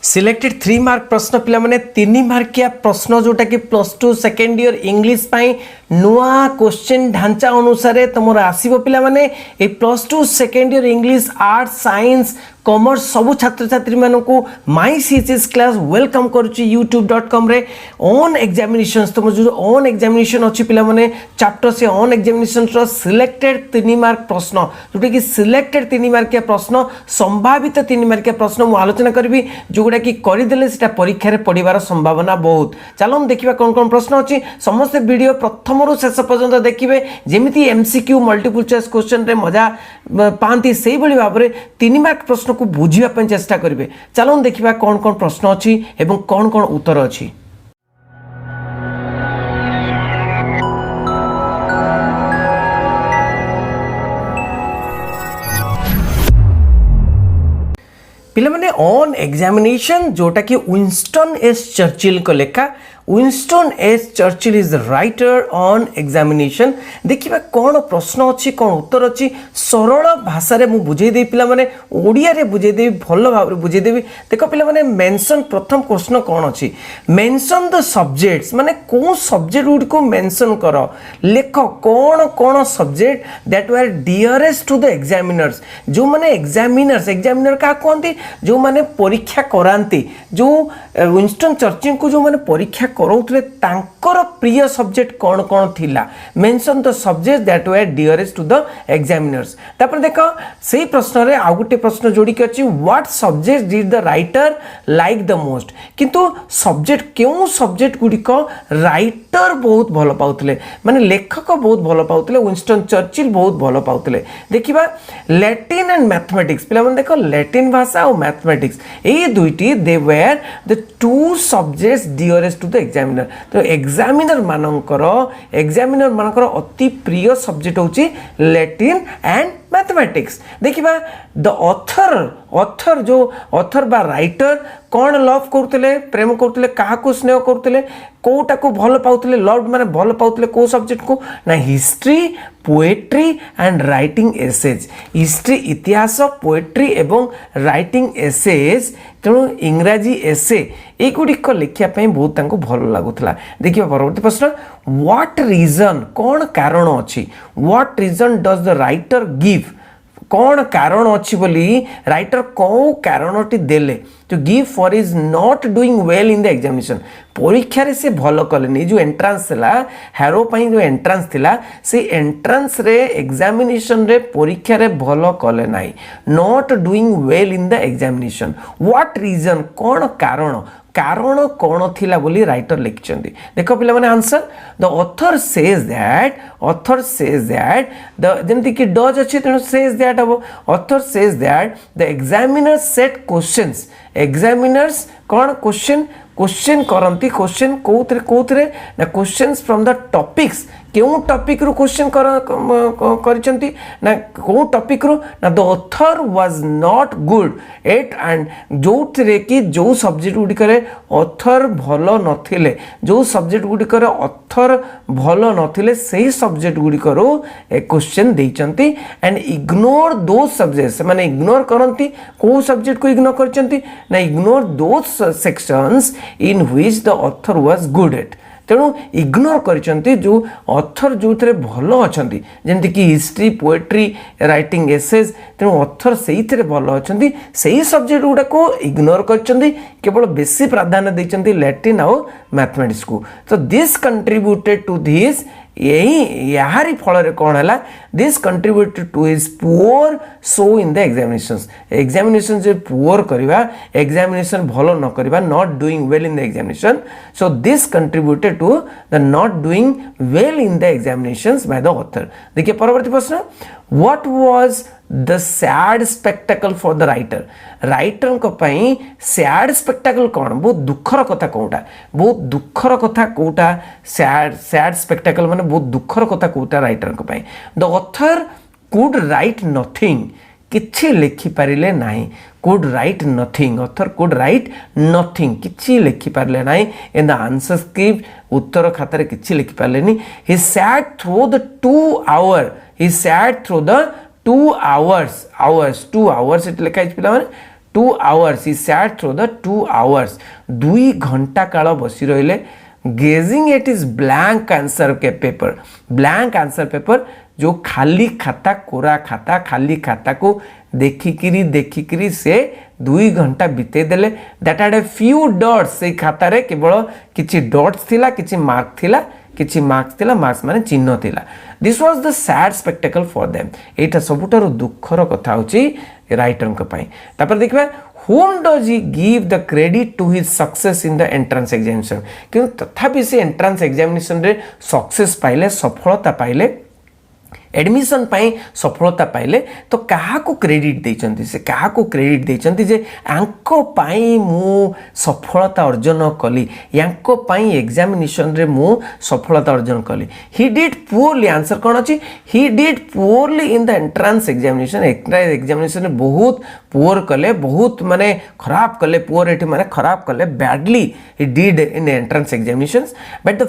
Selected 3 mark प्रश्न पिला माने 3 मार्किया प्रश्न जोटा कि +2 सेकेंड ईयर इंग्लिश पाई नुआ क्वेश्चन ढांचा अनुसार तुम आसो पिला माने ए +2 second year English art science commerce सबू छात्र छात्री मानक माई सीएचएस क्लास वेलकम करुच्ची youtube.com रे ऑन एग्जामिनेशन तुम जो ऑन एग्जामिनेशन अच्छी पिला माने चैप्टर से ऑन एग्जामिनेशन सिलेक्टेड 3 मार्क प्रश्न जोटा कि सिलेक्टेड 3 मार्किया प्रश्न संभावित 3 मार्किया प्रश्न मुझे आलोचना करी जोटा कि करदेले से परीक्षा रे पड़िबार संभावना बहुत। चलो देखिए कौन कौन प्रश्न अच्छी समस्त वीडियो प्रथम रु शेष पर्यंत देखिए जमी एमसीक्यू मल्टीपल चॉइस क्वेश्चन रे मजा पाती से भाव में 3 मार्क प्रश्न को बुझापी चेष्टा करेंगे। चलो देखिए कौन कौन प्रश्न अच्छी एवं कौन कौन उत्तर अच्छी। पिला माने ऑन एग्जामिनेशन जोटा कि विंस्टन एस चर्चिल को लेखा Winston S Churchill is the writer on examination. देखिए कौन प्रश्न अच्छी कौन उत्तर अच्छी सरल भाषा रे मु बुझे दे पिला माने ओडिया रे बुझे दे भल भाव रे बुझे देबी। देखो पिला माने मेंशन प्रथम प्रश्न कौन अच्छी मेंशन द सब्जेक्ट्स माने को सब्जेक्ट गुड को मेंशन कर लेख कौन कौन subject that were dearest to the examiners जो माने एग्जामिनर का कहते जो माने परीक्षा करांती जो विंस्टन चर्चिल को जो माने परीक्षा करोउतले तांकर प्रिय सब्जेक्ट कौन कौन थिला mention the subject that were dearest to the examiners. तापर देखो सही प्रश्न रे आ गुटे प्रश्न जोड़ी के अछि what subject did the writer like the most किंतु सब्जेक्ट क्यों सब्जेक्ट गुडी को राइटर बहुत भलो पाउतले माने लेखक बहुत भलो पाउतले विंस्टन चर्चिल बहुत भलो पाउतले। देखिबा लैटिन एंड मैथमेटिक्स पिला माने देखो लैटिन भाषा और मैथमेटिक्स ए दुईटी they were the two subjects dearest to the examiner. तो एग्जामिनर मानकर अति प्रिय सब्जेक्ट होची लैटिन एंड मैथमेटिक्स। देखिबा द ऑथर जो ऑथर बा राइटर कौन लव करते प्रेम करते क्या स्नेह करते कोटा को भल पाउतले लव माने भल पाउतले को सब्जेक्ट को ना history poetry and writing essays history इतिहास पोएट्री एवं राइटिंग एसेज तेणु इंग्राजी एसे एगुड़िक लिखापी बहुत भल लगुला। देखिए परवर्ती प्रश्न व्हाट रीजन कौन कारण अच्छी what reason does the writer give कौन कारण अच्छी बोली राइटर कौ कारणटी देले तो give for is not doing well in the examination परीक्षा रे से भल कले जो एंट्रांस थिला हेरो पई जो एंट्रांस थिला से एंट्रांस रे एग्जामिनेशन रे परीक्षा रे भल कले नाही not doing well in the examination what reason कौन कारण कारण कौन थिला बोली राइटर लिखिछंती। देखो पिला माने answer the author says that the जेमति कि डज अछि तेनो सेज दैट अब author says that the examiner set questions examiners कौन क्वेश्चन करंती क्वेश्चन कोथरे ना क्वेश्चंस फ्रॉम द टॉपिक्स क्यों टॉपिक रू क्वेश्चन करचंती ना को टॉपिक रू ना the author was not good at and जो थरे कि जो सब्जेक्ट गुडी करे ऑथर भलो नथिले जो सब्जेक्ट गुडी करे ऑथर भलो नथिले सही सब्जेक्ट गुडी करो ए क्वेश्चन देचंती एंड इग्नोर दो सब्जेक्ट्स माने इग्नोर करंती को सब्जेक्ट को इग्नोर करचंती ना इग्नोर दो sections in which the author was good at तेणु इग्नोर करचंती जो ऑथर जो थे भल अच्छा जमती कि हिस्ट्री पोएट्री राइटिंग एसेज तेणु ऑथर से भल अच्छा से सब्जेक्ट गुड़ा को इग्नोर करचंती केवल बेसी प्राधान्य देचंती लैटिन और मैथमेटिक्स को। तो दिस कंट्रीब्यूटेड टू दिस यारी फल कौन है this contributed to his poor so in the examination जो पुअर करवा एग्जामिनेशन भल न करवा not doing well in the examination so this contributed to the not doing well in the examinations by the author. देखिए परवर्ती प्रश्न what was the sad spectacle for the writer को पई सैड स्पेक्टाकल कौन बहुत दुखर कथा कोटा बहुत दुखर कथा कोटा सैड स्पेक्टाकल माने बहुत दुखर कथा कोटा राइटर को पई the author could write nothing किछि लिखि पारिले नाही could write nothing author could write nothing किछि लिखि पारिले नाही इन द आंसर स्क्रिप्ट उत्तर खातारे किछि लिखि पारलेनी he sat through the 2 hours it लिखा है पिला माने 2 hours he sat through the 2 hours 2 घंटा काल बसी रहिले gazing at is blank answer के पेपर ब्लैंक आंसर पेपर जो खाली खाता कोरा खाता खाली खाता को देखिकिरी से 2 घंटा बिते देले that had a few dots से खाता रे केवल किछि डॉट्स थिला किछि मार्क्स थिला मार्क्स माने चिन्ह थिला this was the sad spectacle for them एटा सबुटारो दुखर कथा होची राइटर को पई तापर देखबा whom does he give the credit to his success in the entrance examination क्यों तथापि से entrance examination रे सक्सेस पाइले सफलता पाइले एडमिशन पाई सफलता पाइले तो क्या क्रेडिट देचंती से क्या क्रेडिट देचंती जे यांको पाई मु सफलता अर्जन कली यांको पाई एग्जामिनेशन रे मु सफलता अर्जन कली ही डिड पुअरली आंसर कौन अच्छी he did poorly in the entrance examination examination बहुत पुअर कले बहुत माने खराब कले पुअर एठी माने खराब कले badly he did in entrance examinations but the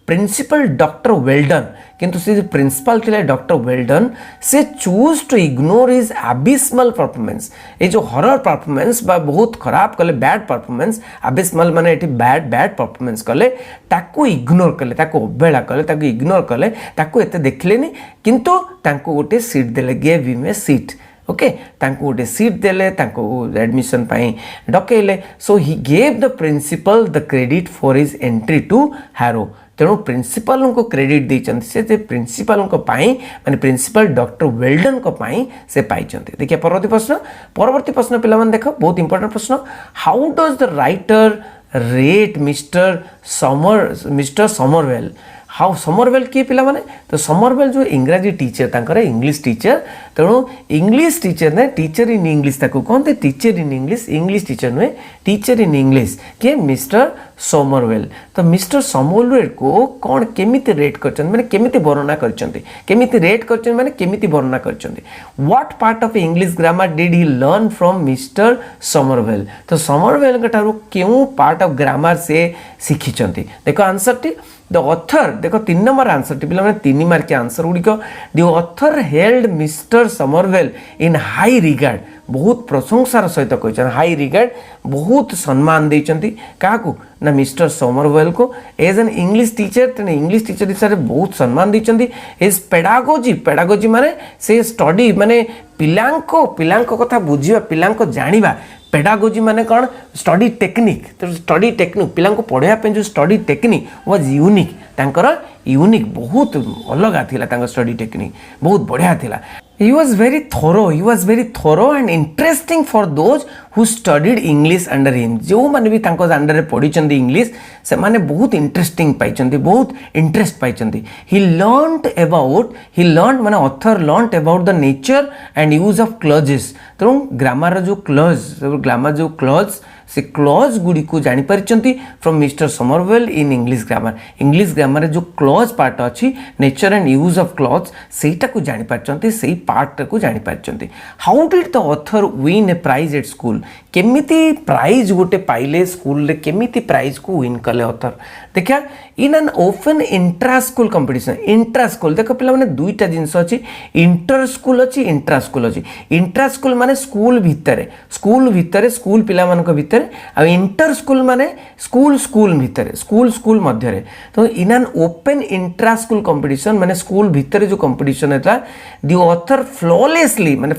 principal doctor Weldon किंतु से प्रिंसिपल थिले डॉक्टर वेल्डन से choose to ignore his abysmal performance ये जो हॉरर परफॉर्मेंस बा बहुत खराब कले बैड परफॉर्मेंस एबिसमल माने एठी बैड परफॉर्मेंस कले ताको इग्नोर कले ताको अवहेला कले ताको इग्नोर कले ताको एते देखलेनी किंतु ताको गोटे सीट देले gave him a seat okay तांको गोटे सीट देले तांको एडमिशन पाई डकेले so he gave the principal the credit for his entry to Harrow तेणु प्रिंसिपल को क्रेडिट देचंती से प्रिंसिपल को पाई माने प्रिंसिपल डॉक्टर वेल्डन को पाई से पाइचंती देखिए परवर्ती प्रश्न पिला मन देखो बहुत इंपोर्टेंट प्रश्न how does the writer rate mister Somerville how Somerville किए पिला माने तो समरवेल जो इंग्राजी टीचर तांकर इंग्लिश टीचर तेणु इंग्लिश टीचर ने टीचर इन इंग्लिश ताको कहते टीचर इन इंग्लिश टीचर नुहे टीचर इन इंग्लिश किए मिस्टर समरवेल तो मिस्टर समरवेल को कौन केमिति रेट करछन माने केमिति वर्णना करछन केमिति रेट करछन माने केमिति वर्णना करछन what part of English grammar did he learn from Mr Somervell तो समरवेल गटारो केउ पार्ट ऑफ ग्रामर से शिखिचंती देखो आंसर टी द ऑथर देखो 3 नंबर आंसर टी पिला 3 मार्क के आंसर गुडी को the author held mister Somervell in high regard बहुत प्रशंसार सहित कहछन हाई रिगार्ड बहुत सम्मान देचंती काकू ना मिस्टर समरवेल को एज एन इंग्लिश टीचर तेने इंग्लिश टीचर हिसाब से बहुत सम्मान देचंती एज पेडागोजी माने से स्टडी माने पिलांको कथा बुझिबा पिलांको जानिबा पेडागोजी माने कौन स्टडी टेक्निक तो स्टडी टेक्निक पिला पढ़ाया जो स्टडी टेक्निक वाज यूनिक तांकर यूनिक बहुत अलग थिला स्टडी टेक्निक बहुत बढ़िया थिला he was very thorough and interesting for those who studied English under him जो माने भी तांको अंडर रे पढ़ी चंदी इंग्लिश से माने बहुत इंटरेस्टिंग पाई चंदी बहुत interest pi Chandi he learned माने author learned about the nature and use of clauses तो ग्रामर जो क्लॉज से क्लॉज गुडी को जानी परिचंती from Mr Somervell in English grammar जो क्लॉज पार्ट अच्छी nature and use of clause सेटा को जानी परिचंती सेही पार्ट को जानी परिचंती how did the author win a prize at school केमिति प्राइज गोटे पाइले स्कूल रे केमिति प्राइज को विन कले ऑथर देखा in an open intra school competition intra school देख पिला माने दुईटा जिंस अछि इंटर स्कूल अछि इंट्रा स्कूल माने स्कूल भितरे स्कूल पिला मानक भितरे आ इंटर स्कूल माने स्कूल भितरे स्कूल मध्य तो in an open intra school competition माने स्कूल भितरे जो कंपटीशन है द ऑथर फ्लॉलेसली माने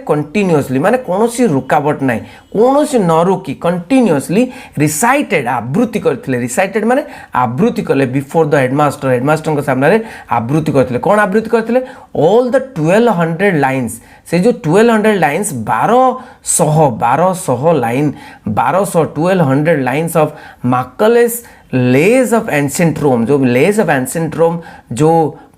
कंटीन्यूअसली माने कोनोसी रुकावट नाही कोनोसी न रुकी कंटीन्यूअसली रिसाइटेड आबृत्ति करथिले रिसाइटेड माने आबृत्ति कले बिफोर द हेडमास्टर के सामने रे आबृत्ति करथिले कोन आबृत्ति करथिले ऑल द 1200 लाइंस से जो 1200 lines 1200 line 1200 lines of Macaulay's lays of ancient Rome जो लेज ऑफ एंशिएंट रोम जो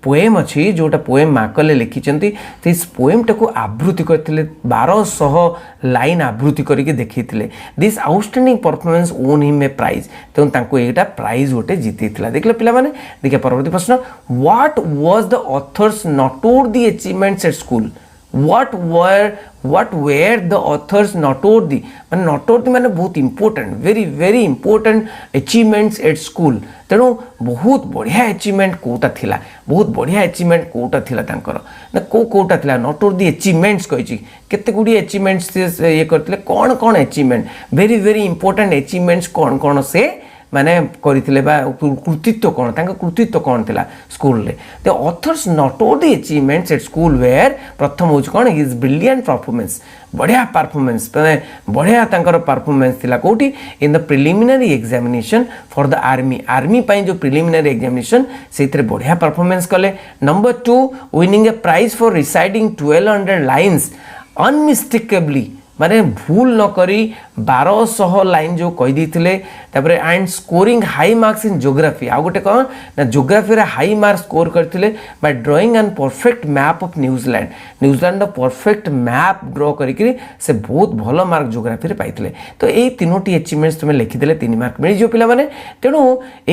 पोएम अच्छी जोटा पोएम माकले लिखिंट तो इस पोएम टाक आवृत्ति करते 1200 लाइन आवृत्ति करके देखी this outstanding performance won him a prize तेणु यहाँ प्राइज गोटे जीती देख लो पे देखिए परवर्ती प्रश्न what was the author's noted the achievements at school what were the authors noteworthy माने noteworthy माने बहुत important very important achievements at school तेणु बहुत बढ़िया अचीवमेंट कोटा थिला बहुत बढ़िया अचीवमेंट कोटा थिला तांकर ना कोटा थिला noteworthy achievements कहिची केते गुडी अचीवमेंट्स से ये करथिले कोन अचीवमेंट very important achievements कोन से माने करथिले बा कृतित्व कोन तांका कृतित्व कोन थिला स्कूल रे the author's noted achievements at school were प्रथम होच कोन हिज ब्रिलियंट परफॉर्मेंस बढ़िया परफॉर्मेंस माने बढ़िया तांकर परफॉर्मेंस थिला कोठी in the preliminary examination for the army पई जो प्रिलिमिनरी एग्जामिनेशन सेतरे बढ़िया परफॉर्मेंस कले number 2 winning a prize for reciting 1200 lines unmistakably माने भूल न करी 1200 लाइन जो कही देथिले तापरे and scoring high marks in geography आ गोटे कौन ना ज्योग्राफी रे हाई मार्क्स स्कोर करथिले by drawing an perfect map of New Zealand perfect map draw करी से बहुत भलो मार्क ज्योग्राफी रे पाइथिले तो एई तीनोटी अचीवमेंट्स तुमे लिखि देले 3 मार्क मिल जो पिला माने तेणु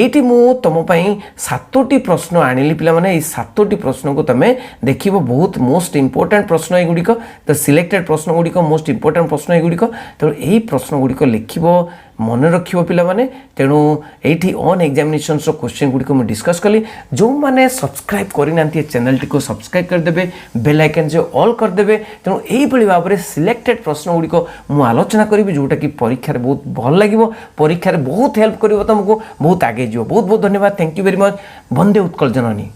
एठी मु तम पई 7टी प्रश्न आनिली पिला माने एई 7टी प्रश्न को तमे देखिबो बहुत मोस्ट इंपोर्टेंट प्रश्न ए गुडी को द सिलेक्टेड प्रश्न गुडी को मोस्ट इंपोर्टेंट प्रश्न ए गुडी को तेणु एई प्रश्न गुडी को लिखिबो मन रखिबो पिला माने तेणु एठी ऑन एग्जामिनेशन रो क्वेश्चन गुडी को मैं डिस्कस कली जो माने सब्सक्राइब करि नांती चैनल टी को सब्सक्राइब कर देबे बेल आइकन जो ऑल कर देबे तेणु एई बळी भाबरे सिलेक्टेड प्रश्न गुडी को मु आलोचना करिबि जोटा कि परीक्षा रे बहुत भल लागिवो परीक्षा रे बहुत हेल्प करिवो तुमको बहुत आगे जिवो बहुत धन्यवाद thank you very much Vande Utkal Janani.